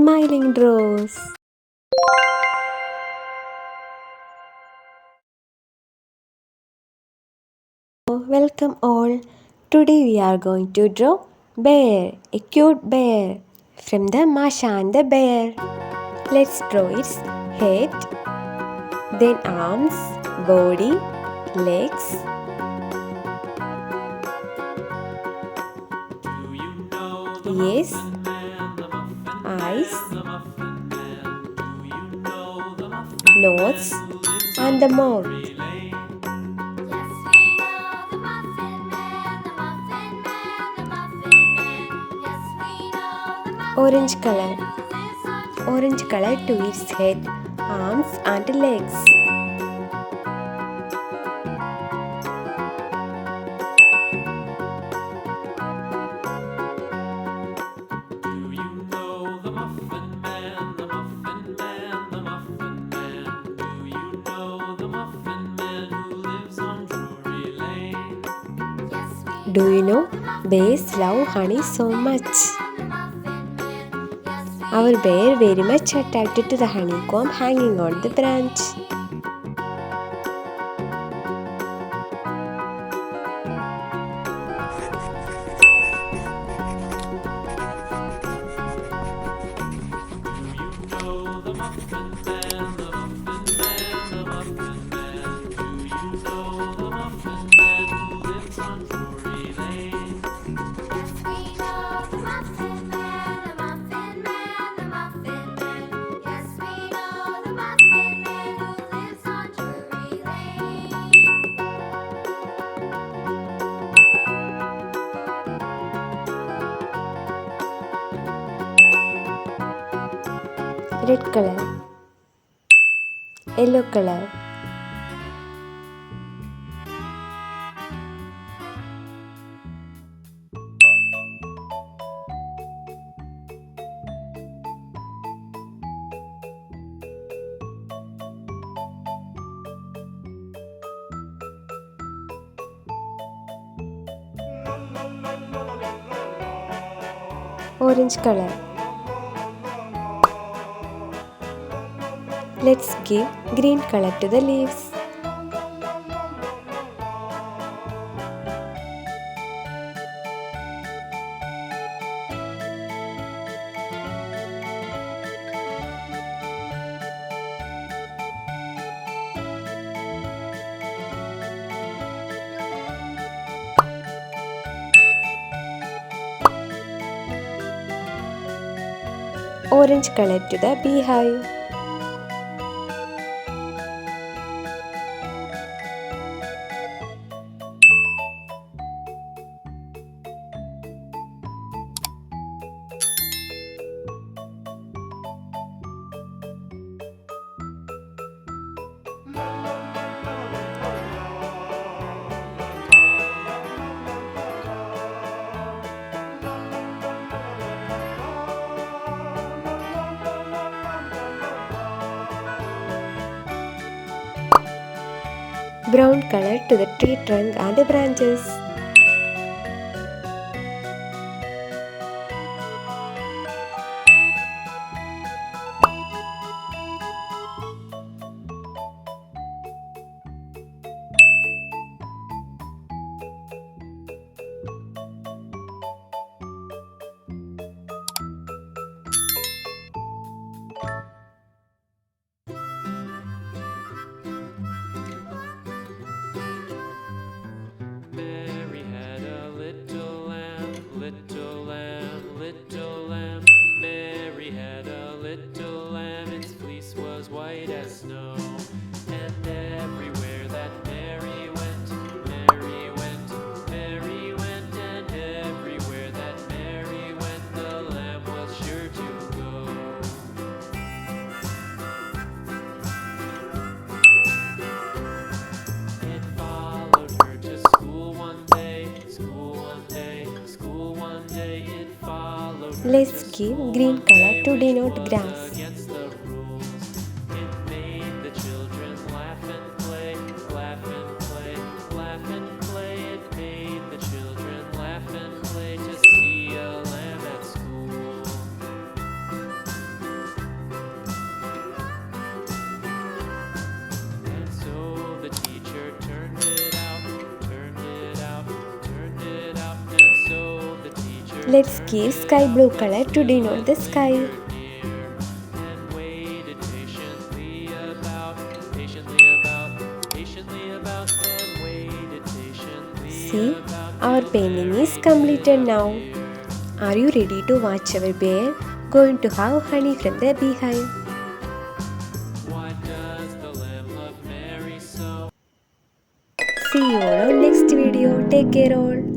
Smiling Draws. Welcome all. Today we are going to draw bear, a cute bear from the Masha and the Bear. Let's draw its head, then arms, body, legs. Yes, eyes, nose, and the mouth. Orange color to its head, arms and legs. Do you know bears love honey so much? Our bear very much attracted to the honeycomb hanging on the branch. Red color, yellow color, orange color. Let's give green color to the leaves. Orange color to the beehive. Brown color to the tree trunk and the branches. Little lamb. Mary had a little lamb, its fleece was white as snow. And everywhere that Mary went, Mary went, Mary went, and everywhere that Mary went, the lamb was sure to go. It followed her to school one day, school one day, school one day. It followed her. Let's give green color to denote grass. Against the rules, it made the children laugh and play, laugh and play, laugh and play. It made the children laugh and play to see a lamb at school. Let's give sky blue color to denote the sky. And waited patiently about, then waited patiently See, about our till painting is Mary completed really now. appeared. Are you ready to watch our bear going to have honey from the beehive? Why does the lamb love Mary so? See you on our next video. Take care all.